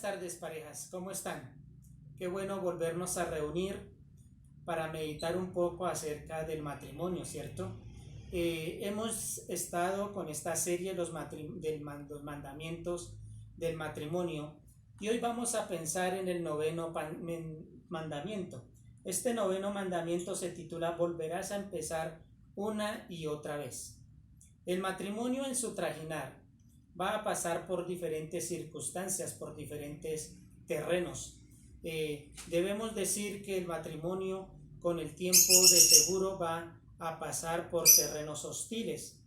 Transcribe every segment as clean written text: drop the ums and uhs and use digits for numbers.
tardes, parejas, ¿cómo están? Qué bueno volvernos a reunir para meditar un poco acerca del matrimonio, ¿cierto? Hemos estado con esta serie los mandamientos del matrimonio y hoy vamos a pensar en el noveno mandamiento. Este noveno mandamiento se titula Volverás a empezar una y otra vez. El matrimonio en su trajinar va a pasar por diferentes circunstancias, por diferentes terrenos. Debemos decir que el matrimonio con el tiempo de seguro va a pasar por terrenos hostiles.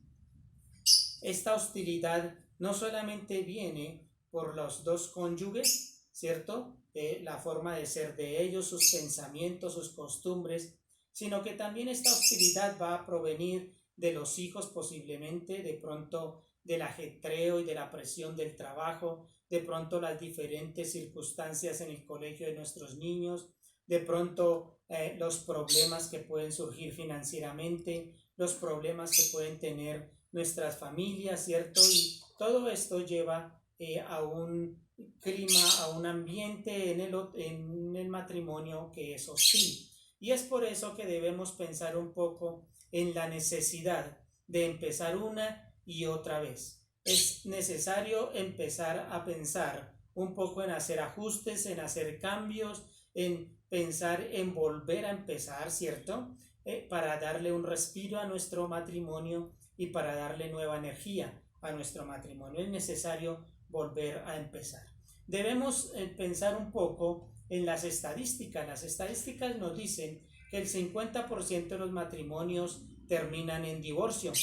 Esta hostilidad no solamente viene por los dos cónyuges, ¿cierto? La forma de ser de ellos, sus pensamientos, sus costumbres, sino que también esta hostilidad va a provenir de los hijos posiblemente, de pronto del ajetreo y de la presión del trabajo, de pronto las diferentes circunstancias en el colegio de nuestros niños, de pronto los problemas que pueden surgir financieramente, los problemas que pueden tener nuestras familias, ¿cierto? Y todo esto lleva a un clima, a un ambiente en el matrimonio que es hostil. Y es por eso que debemos pensar un poco en la necesidad de empezar una y otra vez. Es necesario empezar a pensar un poco en hacer ajustes, en hacer cambios, en pensar en volver a empezar, ¿cierto? Para darle un respiro a nuestro matrimonio y para darle nueva energía a nuestro matrimonio. Es necesario volver a empezar. Debemos pensar un poco en las estadísticas. Las estadísticas nos dicen que el 50% de los matrimonios terminan en divorcio.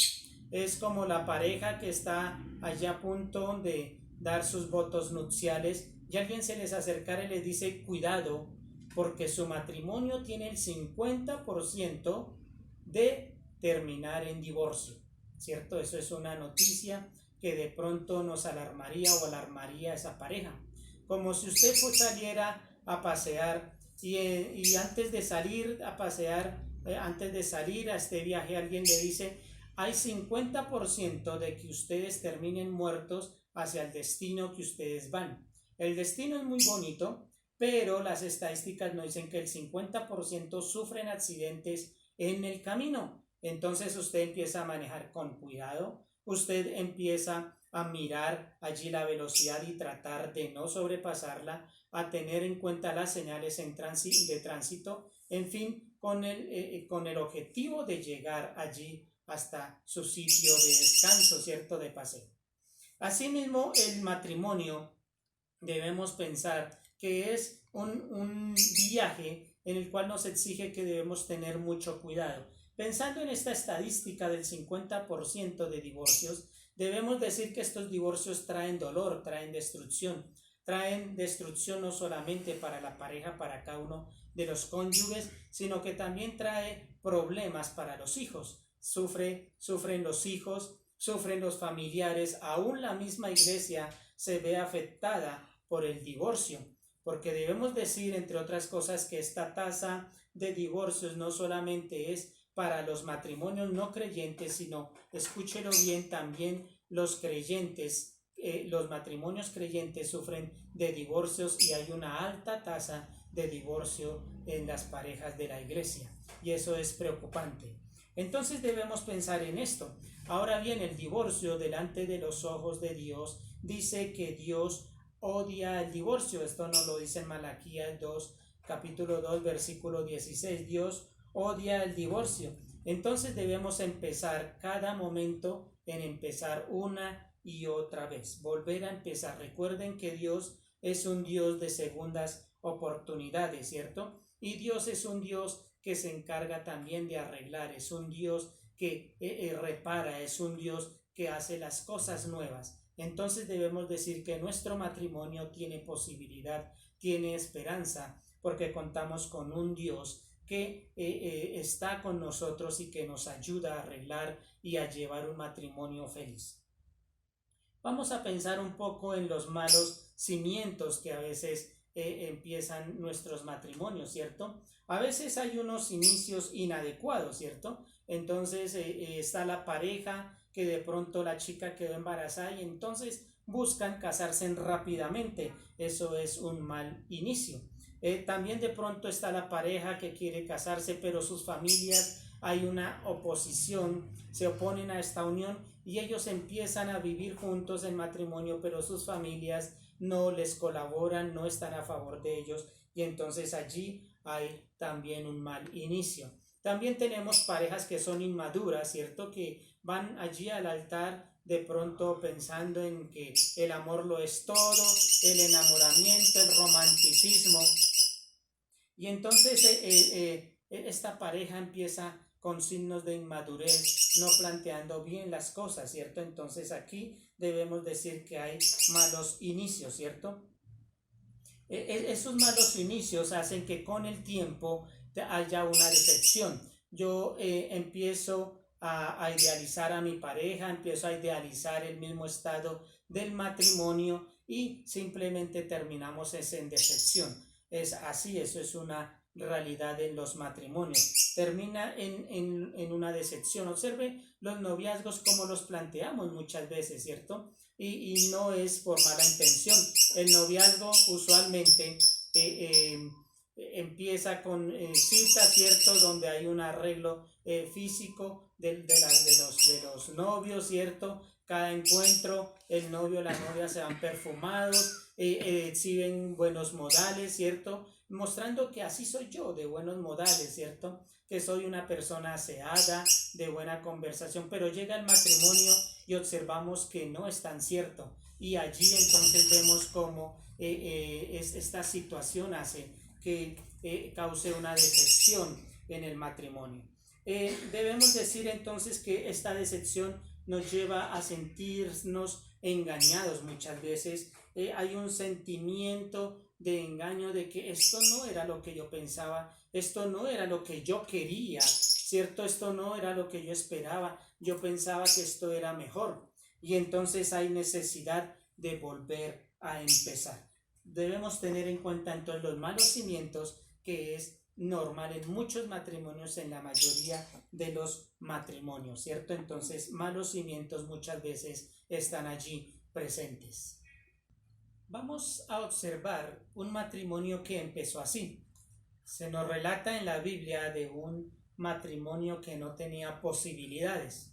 Es como la pareja que está allá a punto de dar sus votos nupciales y alguien se les acercara y les dice cuidado porque su matrimonio tiene el 50% de terminar en divorcio, ¿cierto? Eso es una noticia que de pronto nos alarmaría o alarmaría a esa pareja. Como si usted saliera a pasear y antes de salir a pasear, antes de salir a este viaje, alguien le dice, hay 50% de que ustedes terminen muertos hacia el destino que ustedes van. El destino es muy bonito, pero las estadísticas nos dicen que el 50% sufren accidentes en el camino. Entonces usted empieza a manejar con cuidado, usted empieza a mirar allí la velocidad y tratar de no sobrepasarla, a tener en cuenta las señales de tránsito, en fin, con el objetivo de llegar allí hasta su sitio de descanso, ¿cierto?, de paseo. Asimismo, el matrimonio debemos pensar que es un viaje en el cual nos exige que debemos tener mucho cuidado. Pensando en esta estadística del 50% de divorcios, debemos decir que estos divorcios traen dolor, traen destrucción no solamente para la pareja, para cada uno de los cónyuges, sino que también trae problemas para los hijos. Sufren los hijos, sufren los familiares, aún la misma iglesia se ve afectada por el divorcio, porque debemos decir, entre otras cosas, que esta tasa de divorcios no solamente es para los matrimonios no creyentes, sino, escúchelo bien, también los creyentes, los matrimonios creyentes sufren de divorcios y hay una alta tasa de divorcio en las parejas de la iglesia, y eso es preocupante. Entonces debemos pensar en esto. Ahora bien, el divorcio delante de los ojos de Dios dice que Dios odia el divorcio. Esto nos lo dice en Malaquías 2, capítulo 2, versículo 16. Dios odia el divorcio. Entonces debemos empezar cada momento en empezar una y otra vez. Volver a empezar. Recuerden que Dios es un Dios de segundas oportunidades, ¿cierto? Y Dios es un Dios que se encarga también de arreglar. Es un Dios que repara. Es un Dios que hace las cosas nuevas. Entonces debemos decir que nuestro matrimonio tiene posibilidad, tiene esperanza, porque contamos con un Dios que está con nosotros y que nos ayuda a arreglar y a llevar un matrimonio feliz. Vamos a pensar un poco en los malos cimientos que a veces empiezan nuestros matrimonios, ¿cierto? A veces hay unos inicios inadecuados, ¿cierto? Entonces está la pareja que de pronto la chica quedó embarazada y entonces buscan casarse rápidamente. Eso es un mal inicio. También de pronto está la pareja que quiere casarse, pero sus familias, hay una oposición, se oponen a esta unión y ellos empiezan a vivir juntos en matrimonio, pero sus familias no les colaboran, no están a favor de ellos y entonces allí hay también un mal inicio. También tenemos parejas que son inmaduras, ¿cierto? Que van allí al altar de pronto pensando en que el amor lo es todo, el enamoramiento, el romanticismo. Y entonces esta pareja empieza con signos de inmadurez, no planteando bien las cosas, ¿cierto? Entonces aquí debemos decir que hay malos inicios, ¿cierto? Esos malos inicios hacen que con el tiempo haya una decepción. Yo empiezo a idealizar a mi pareja, empiezo a idealizar el mismo estado del matrimonio y simplemente terminamos en decepción. Es así, eso es una realidad en los matrimonios. Termina en una decepción. Observe los noviazgos como los planteamos muchas veces, ¿cierto? Y no es por mala intención. El noviazgo usualmente empieza con citas, ¿cierto? Donde hay un arreglo físico de los novios, ¿cierto? Cada encuentro, el novio o la novia se van perfumados, exhiben buenos modales, ¿cierto? Mostrando que así soy yo, de buenos modales, ¿cierto? Que soy una persona aseada, de buena conversación, pero llega el matrimonio y observamos que no es tan cierto. Y allí entonces vemos cómo esta situación hace que cause una decepción en el matrimonio. Debemos decir entonces que esta decepción nos lleva a sentirnos engañados muchas veces. Hay un sentimiento de engaño de que esto no era lo que yo pensaba, esto no era lo que yo quería, ¿cierto? Esto no era lo que yo esperaba, yo pensaba que esto era mejor. Y entonces hay necesidad de volver a empezar. Debemos tener en cuenta entonces los malos cimientos, que es normal en muchos matrimonios, en la mayoría de los matrimonios, ¿cierto? Entonces, malos cimientos muchas veces están allí presentes. Vamos a observar un matrimonio que empezó así. Se nos relata en la Biblia de un matrimonio que no tenía posibilidades.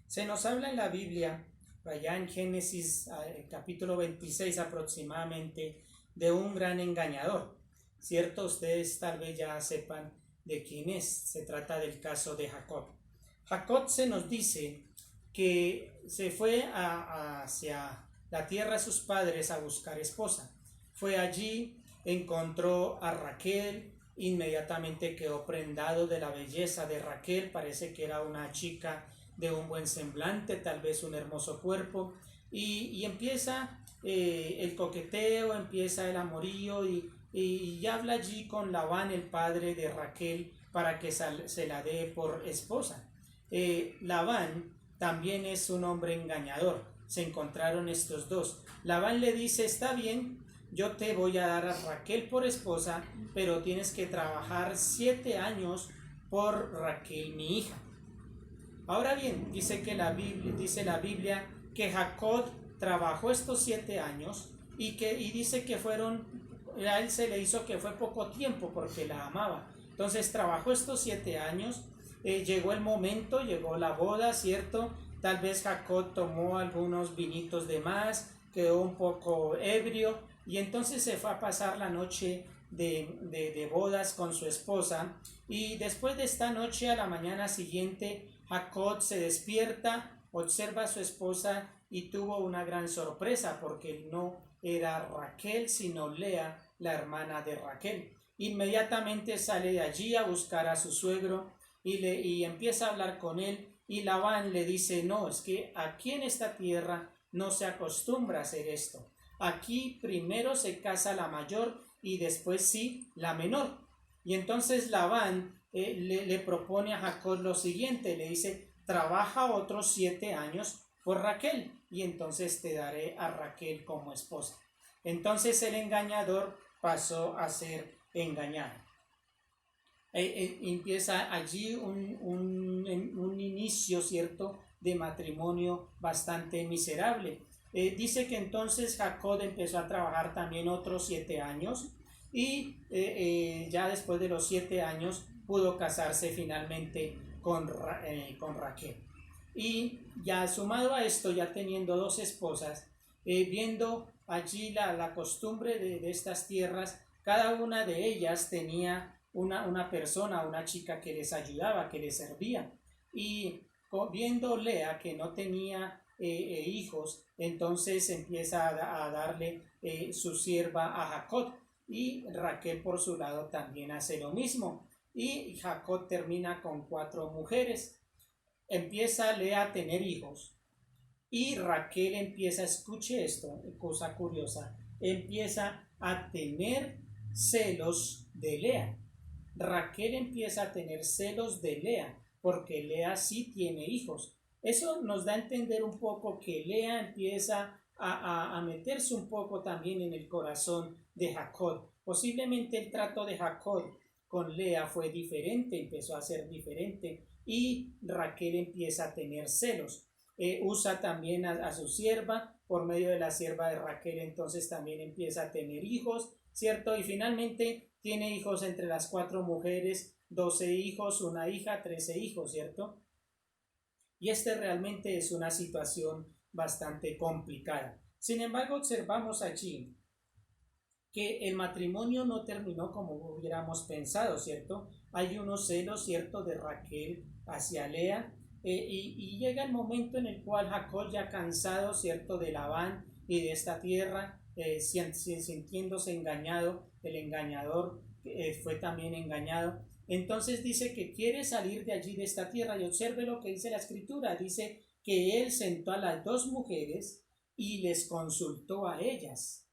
Se nos habla en la Biblia, allá en Génesis capítulo 26 aproximadamente, de un gran engañador. ¿Cierto? Ustedes tal vez ya sepan de quién es. Se trata del caso de Jacob. Jacob se nos dice que se fue hacia la tierra de sus padres a buscar esposa. Fue allí, encontró a Raquel, inmediatamente quedó prendado de la belleza de Raquel. Parece que era una chica de un buen semblante, tal vez un hermoso cuerpo, y empieza el coqueteo, empieza el amorío y habla allí con Labán, el padre de Raquel, para que se la dé por esposa. Labán también es un hombre engañador. Se encontraron estos dos. Labán le dice: está bien, yo te voy a dar a Raquel por esposa, pero tienes que trabajar 7 años por Raquel, mi hija. Ahora bien, dice la Biblia que Jacob trabajó estos 7 años y dice que a él se le hizo que fue poco tiempo porque la amaba. Entonces trabajó estos 7 años, llegó el momento, llegó la boda, ¿cierto? Tal vez Jacob tomó algunos vinitos de más, quedó un poco ebrio y entonces se fue a pasar la noche de bodas con su esposa. Y después de esta noche, a la mañana siguiente, Jacob se despierta, observa a su esposa y tuvo una gran sorpresa porque no era Raquel sino Lea, la hermana de Raquel. Inmediatamente sale de allí a buscar a su suegro y empieza a hablar con él, y Labán le dice: no, es que aquí en esta tierra no se acostumbra a hacer esto. Aquí primero se casa la mayor y después sí la menor. Y entonces Labán le propone a Jacob lo siguiente, le dice: trabaja otros 7 años por Raquel y entonces te daré a Raquel como esposa. Entonces el engañador pasó a ser engañado. Empieza allí un inicio, ¿cierto?, de matrimonio bastante miserable. Dice que entonces Jacob empezó a trabajar también otros 7 años y ya después de los 7 años pudo casarse finalmente con Raquel. Y ya sumado a esto, ya teniendo 2 esposas, viendo allí la costumbre de estas tierras, cada una de ellas tenía una persona, una chica que les ayudaba, que les servía. Y viendo Lea que no tenía hijos, entonces empieza a darle su sierva a Jacob, y Raquel por su lado también hace lo mismo, y Jacob termina con 4 mujeres. Empieza Lea a tener hijos y Raquel empieza, escuche esto, cosa curiosa, empieza a tener celos de Lea. Raquel empieza a tener celos de Lea porque Lea sí tiene hijos. Eso nos da a entender un poco que Lea empieza a meterse un poco también en el corazón de Jacob. Posiblemente el trato de Jacob con Lea fue diferente, empezó a ser diferente, y Raquel empieza a tener celos. Usa también a su sierva, por medio de la sierva de Raquel entonces también empieza a tener hijos, ¿cierto? Y finalmente tiene hijos entre las 4 mujeres, 12 hijos, una hija, 13 hijos, ¿cierto? Y realmente es una situación bastante complicada. Sin embargo, observamos allí que el matrimonio no terminó como hubiéramos pensado, ¿cierto? Hay unos celos, ¿cierto?, de Raquel hacia Lea, y llega el momento en el cual Jacob, ya cansado, ¿cierto?, de Labán y de esta tierra, sintiéndose engañado, el engañador fue también engañado, entonces dice que quiere salir de allí, de esta tierra, y observe lo que dice la escritura, dice que él sentó a las 2 mujeres y les consultó a ellas.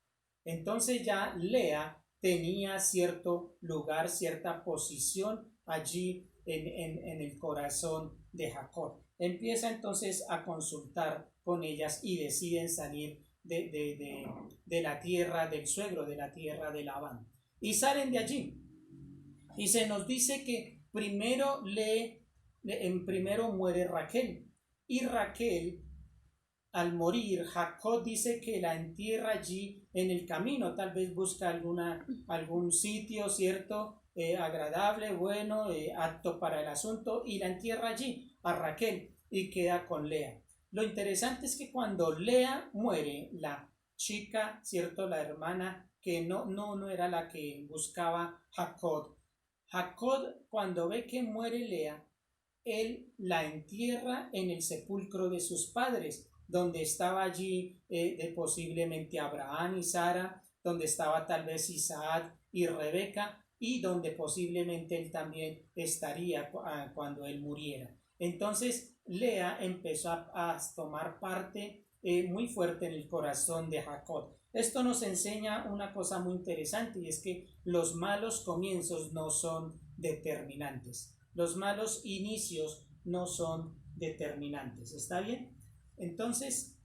Entonces ya Lea tenía cierto lugar, cierta posición allí en el corazón de Jacob. Empieza entonces a consultar con ellas y deciden salir de la tierra del suegro, de la tierra de Labán. Y salen de allí. Y se nos dice que primero muere Raquel. Y Raquel, al morir, Jacob dice que la entierra allí en el camino, tal vez busca algún sitio, ¿cierto?, agradable, bueno, apto para el asunto, y la entierra allí a Raquel y queda con Lea. Lo interesante es que cuando Lea muere, la chica, ¿cierto?, la hermana que no era la que buscaba Jacob, cuando ve que muere Lea, él la entierra en el sepulcro de sus padres, donde estaba allí posiblemente Abraham y Sara, donde estaba tal vez Isaac y Rebeca, y donde posiblemente él también estaría cuando él muriera. Entonces Lea empezó a tomar parte muy fuerte en el corazón de Jacob. Esto nos enseña una cosa muy interesante, y es que los malos comienzos no son determinantes. Los malos inicios no son determinantes. ¿Está bien? Entonces,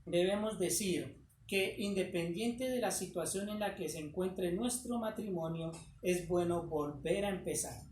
debemos decir que independiente de la situación en la que se encuentre nuestro matrimonio, es bueno volver a empezar.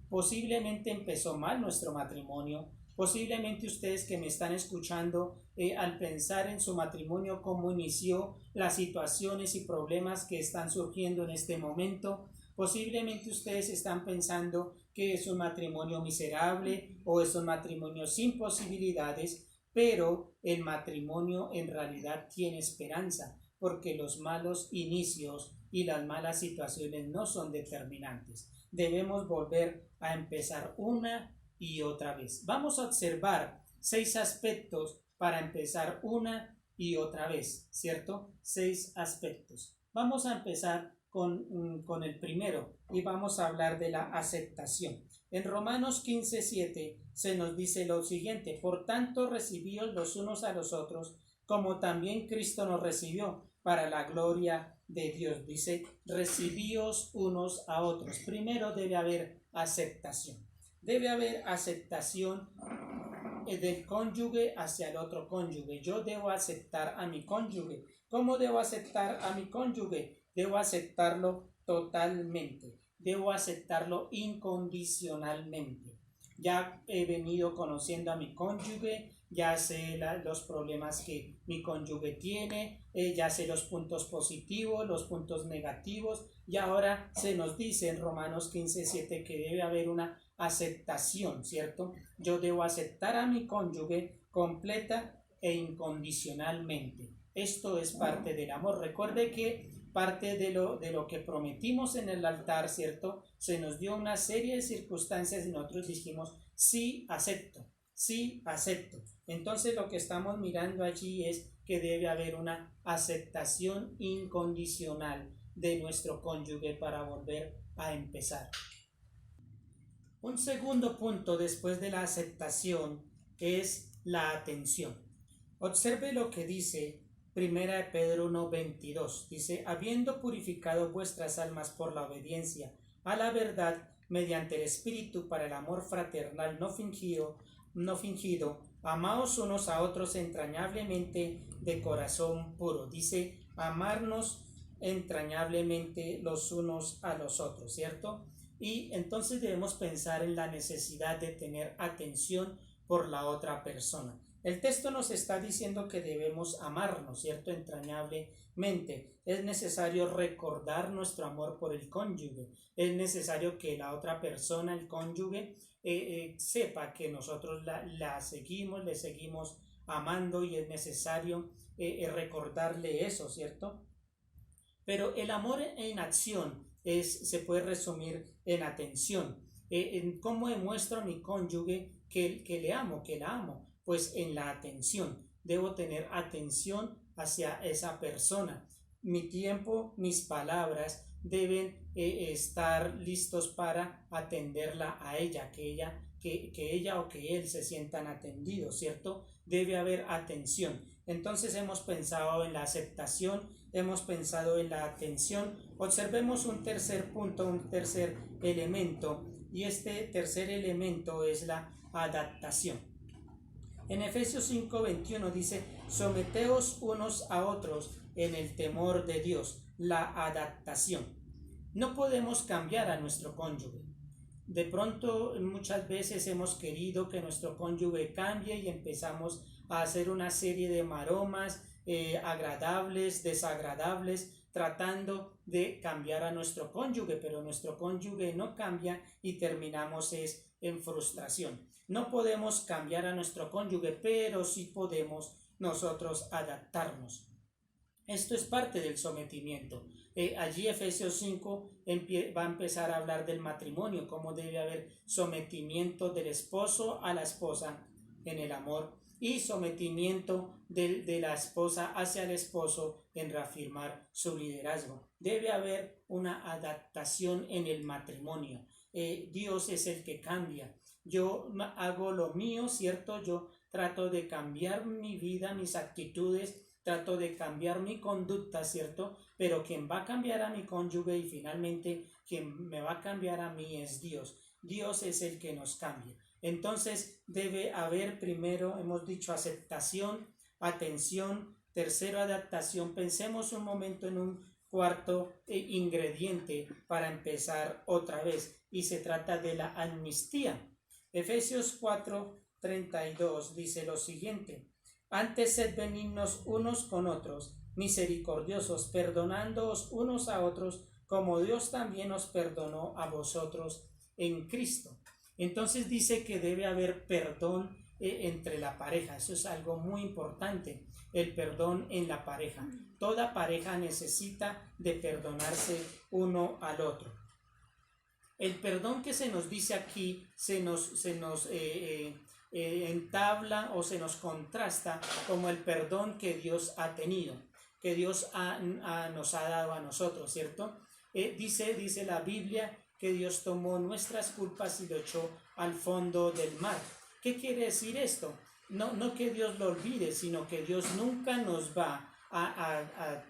Posiblemente empezó mal nuestro matrimonio. Posiblemente ustedes que me están escuchando, al pensar en su matrimonio, cómo inició, las situaciones y problemas que están surgiendo en este momento, posiblemente ustedes están pensando que es un matrimonio miserable o es un matrimonio sin posibilidades, pero el matrimonio en realidad tiene esperanza, porque los malos inicios y las malas situaciones no son determinantes. Debemos volver a empezar una y otra vez. Vamos a observar 6 aspectos para empezar una y otra vez, ¿cierto? 6 aspectos. Vamos a empezar con el primero y vamos a hablar de la aceptación. En Romanos 15:7 se nos dice lo siguiente: por tanto, recibíos los unos a los otros, como también Cristo nos recibió, para la gloria de Dios. Dice, recibíos unos a otros. Primero debe haber aceptación. Debe haber aceptación del cónyuge hacia el otro cónyuge. Yo debo aceptar a mi cónyuge. ¿Cómo debo aceptar a mi cónyuge? Debo aceptarlo totalmente. Debo aceptarlo incondicionalmente. Ya he venido conociendo a mi cónyuge, ya sé los problemas que mi cónyuge tiene, ya sé los puntos positivos, los puntos negativos, y ahora se nos dice en Romanos 15:7 que debe haber una aceptación, ¿cierto? Yo debo aceptar a mi cónyuge completa e incondicionalmente. Esto es parte del amor. Recuerde que parte de lo que prometimos en el altar, ¿cierto? Se nos dio una serie de circunstancias y nosotros dijimos, sí, acepto, sí, acepto. Entonces lo que estamos mirando allí es que debe haber una aceptación incondicional de nuestro cónyuge para volver a empezar. Un segundo punto después de la aceptación es la atención. Observe lo que dice Primera de Pedro 1:22. Dice, habiendo purificado vuestras almas por la obediencia a la verdad mediante el Espíritu para el amor fraternal no fingido, amaos unos a otros entrañablemente de corazón puro. Dice, amarnos entrañablemente los unos a los otros, ¿cierto? Y entonces debemos pensar en la necesidad de tener atención por la otra persona. El texto nos está diciendo que debemos amarnos, ¿cierto? Entrañablemente. Es necesario recordar nuestro amor por el cónyuge. Es necesario que la otra persona, el cónyuge, sepa que nosotros la seguimos, le seguimos amando, y es necesario recordarle eso, ¿cierto? Pero el amor en acción se puede resumir en atención. En cómo demuestro a mi cónyuge que le amo, que la amo, pues en la atención. Debo tener atención hacia esa persona. Mi tiempo, mis palabras deben estar listos para atenderla a ella, que ella o que él se sientan atendidos, ¿cierto? Debe haber atención. Entonces hemos pensado en la aceptación, hemos pensado en la atención. Observemos un tercer punto, un tercer elemento, y este tercer elemento es la adaptación. En Efesios 5:21 dice, someteos unos a otros en el temor de Dios, la adaptación. No podemos cambiar a nuestro cónyuge. De pronto muchas veces hemos querido que nuestro cónyuge cambie y empezamos a hacer una serie de maromas agradables, desagradables, tratando de cambiar a nuestro cónyuge, pero nuestro cónyuge no cambia y terminamos en frustración. No podemos cambiar a nuestro cónyuge, pero sí podemos nosotros adaptarnos. Esto es parte del sometimiento. Allí Efesios 5 va a empezar a hablar del matrimonio, cómo debe haber sometimiento del esposo a la esposa en el amor, y sometimiento de la esposa hacia el esposo en reafirmar su liderazgo. Debe haber una adaptación en el matrimonio. Dios es el que cambia. Yo hago lo mío, ¿cierto? Yo trato de cambiar mi vida, mis actitudes, trato de cambiar mi conducta, ¿cierto? Pero quien va a cambiar a mi cónyuge y finalmente quien me va a cambiar a mí es Dios. Dios es el que nos cambia. Entonces debe haber primero, hemos dicho, aceptación, atención, tercero, adaptación. Pensemos un momento en un cuarto ingrediente para empezar otra vez, y se trata de la amnistía. Efesios 4:32 dice lo siguiente: antes sed benignos unos con otros, misericordiosos, perdonándoos unos a otros, como Dios también os perdonó a vosotros en Cristo. Entonces dice que debe haber perdón entre la pareja. Eso es algo muy importante, el perdón en la pareja. Toda pareja necesita de perdonarse uno al otro. El perdón que se nos dice aquí se nos entabla o se nos contrasta como el perdón que Dios ha tenido, que Dios nos ha dado a nosotros, ¿cierto? Dice la Biblia que Dios tomó nuestras culpas y lo echó al fondo del mar. ¿Qué quiere decir esto? No que Dios lo olvide, sino que Dios nunca nos va a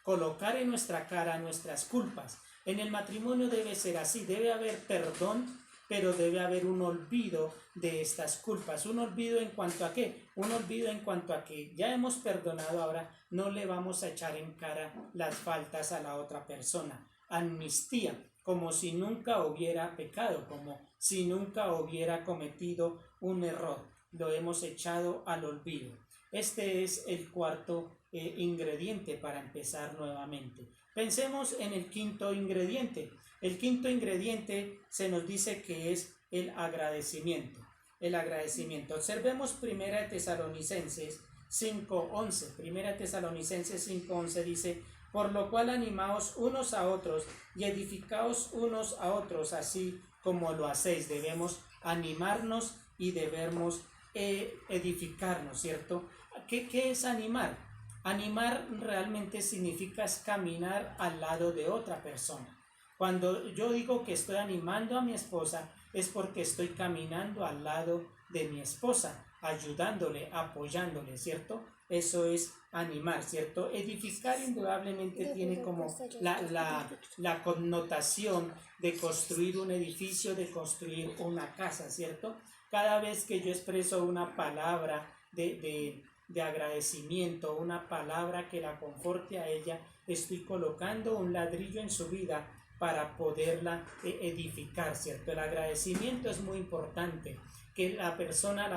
colocar en nuestra cara nuestras culpas. En el matrimonio debe ser así, debe haber perdón, pero debe haber un olvido de estas culpas. ¿Un olvido en cuanto a qué? Un olvido en cuanto a que ya hemos perdonado, ahora no le vamos a echar en cara las faltas a la otra persona. Amnistía, como si nunca hubiera pecado, como si nunca hubiera cometido un error. lo hemos echado al olvido. Este es el cuarto ingrediente para empezar nuevamente. Pensemos en el quinto ingrediente. El quinto ingrediente se nos dice que es el agradecimiento. El agradecimiento. Observemos 1 Tesalonicenses 5:11. 1 Tesalonicenses 5:11 dice: por lo cual animaos unos a otros y edificaos unos a otros, así como lo hacéis. Debemos animarnos y debemos edificarnos, ¿cierto? ¿Qué es animar? Animar realmente significa caminar al lado de otra persona. Cuando yo digo que estoy animando a mi esposa, es porque estoy caminando al lado de mi esposa, ayudándole, apoyándole, ¿cierto? Eso es animar, ¿cierto? Edificar indudablemente tiene como la connotación de construir un edificio, de construir una casa, ¿cierto? Cada vez que yo expreso una palabra de agradecimiento, una palabra que la conforte a ella, estoy colocando un ladrillo en su vida para poderla edificar, ¿cierto? El agradecimiento es muy importante, que la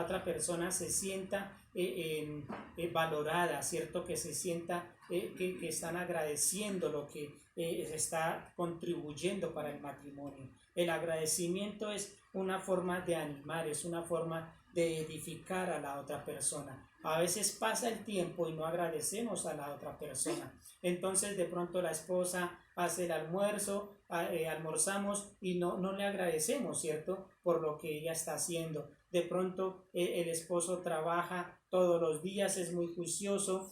otra persona se sienta valorada, ¿cierto? Que se sienta que están agradeciendo lo que está contribuyendo para el matrimonio. El agradecimiento es una forma de animar, es una forma de edificar a la otra persona. A veces pasa el tiempo y no agradecemos a la otra persona. Entonces de pronto la esposa hace el almuerzo, almorzamos y no le agradecemos, ¿cierto? Por lo que ella está haciendo. De pronto el esposo trabaja todos los días, es muy juicioso,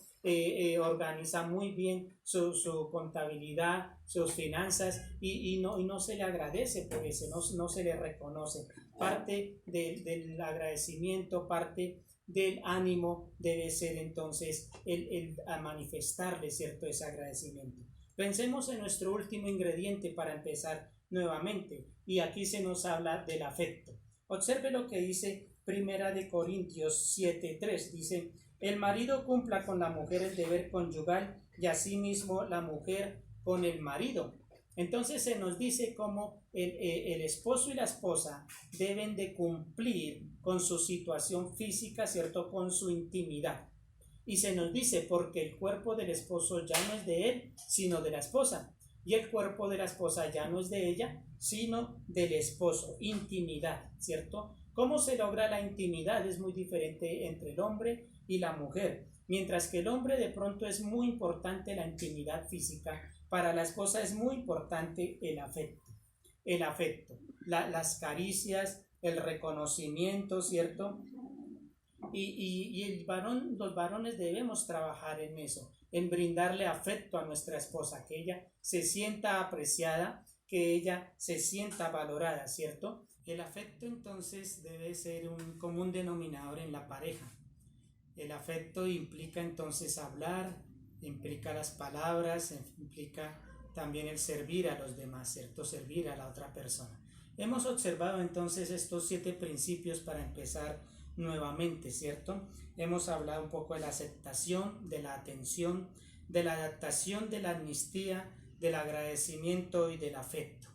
organiza muy bien su contabilidad, sus finanzas y no se le agradece por eso, no se le reconoce. Parte del agradecimiento, parte del ánimo debe ser entonces el manifestarle, ¿cierto?, ese agradecimiento. Pensemos en nuestro último ingrediente para empezar nuevamente, y aquí se nos habla del afecto. Observe lo que dice 1 Corintios 7:3, dice: el marido cumpla con la mujer el deber conyugal y asimismo la mujer con el marido. Entonces se nos dice cómo el esposo y la esposa deben de cumplir con su situación física, ¿cierto?, con su intimidad. Y se nos dice porque el cuerpo del esposo ya no es de él, sino de la esposa. Y el cuerpo de la esposa ya no es de ella, sino del esposo. Intimidad, ¿cierto? ¿Cómo se logra la intimidad? Es muy diferente entre el hombre y la mujer. Mientras que el hombre de pronto es muy importante la intimidad física, para la esposa es muy importante el afecto, las caricias, el reconocimiento, ¿cierto? Y los varones debemos trabajar en eso, en brindarle afecto a nuestra esposa, que ella se sienta apreciada, que ella se sienta valorada, ¿cierto? El afecto entonces debe ser un común denominador en la pareja. El afecto implica entonces hablar, implica las palabras, implica también el servir a los demás, ¿cierto? Servir a la otra persona. Hemos observado entonces estos 7 principios para empezar nuevamente, ¿cierto? Hemos hablado un poco de la aceptación, de la atención, de la adaptación, de la amnistía, del agradecimiento y del afecto.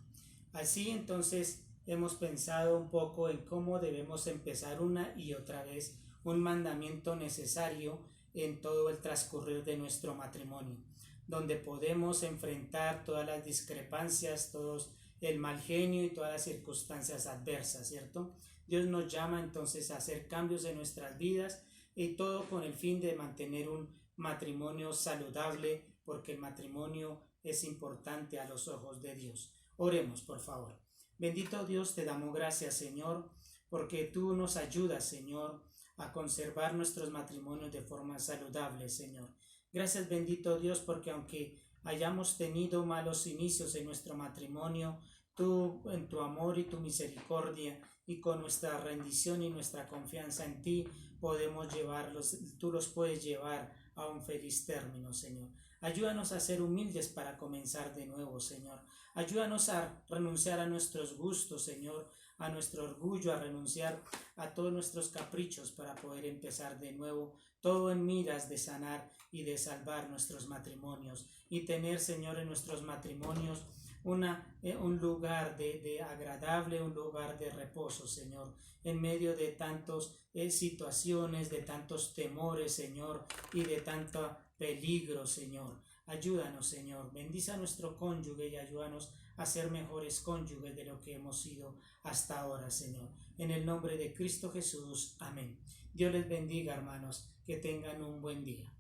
Así entonces hemos pensado un poco en cómo debemos empezar una y otra vez un mandamiento necesario en todo el transcurrir de nuestro matrimonio, donde podemos enfrentar todas las discrepancias, todos el mal genio y todas las circunstancias adversas, ¿cierto? Dios nos llama entonces a hacer cambios en nuestras vidas y todo con el fin de mantener un matrimonio saludable, porque el matrimonio es importante a los ojos de Dios. Oremos, por favor. Bendito Dios, te damos gracias, Señor, porque tú nos ayudas, Señor, a conservar nuestros matrimonios de forma saludable, Señor. Gracias, bendito Dios, porque aunque hayamos tenido malos inicios en nuestro matrimonio, tú en tu amor y tu misericordia y con nuestra rendición y nuestra confianza en ti podemos llevarlos, tú los puedes llevar a un feliz término, Señor. Ayúdanos a ser humildes para comenzar de nuevo, Señor. Ayúdanos a renunciar a nuestros gustos, Señor, a nuestro orgullo, a renunciar a todos nuestros caprichos para poder empezar de nuevo, todo en miras de sanar y de salvar nuestros matrimonios y tener, Señor, en nuestros matrimonios un lugar de agradable, un lugar de reposo, Señor, en medio de tantas situaciones, de tantos temores, Señor, y de tanto peligro, Señor. Ayúdanos, Señor, bendice a nuestro cónyuge y ayúdanos a ser mejores cónyuges de lo que hemos sido hasta ahora, Señor. En el nombre de Cristo Jesús, amén. Dios les bendiga, hermanos, que tengan un buen día.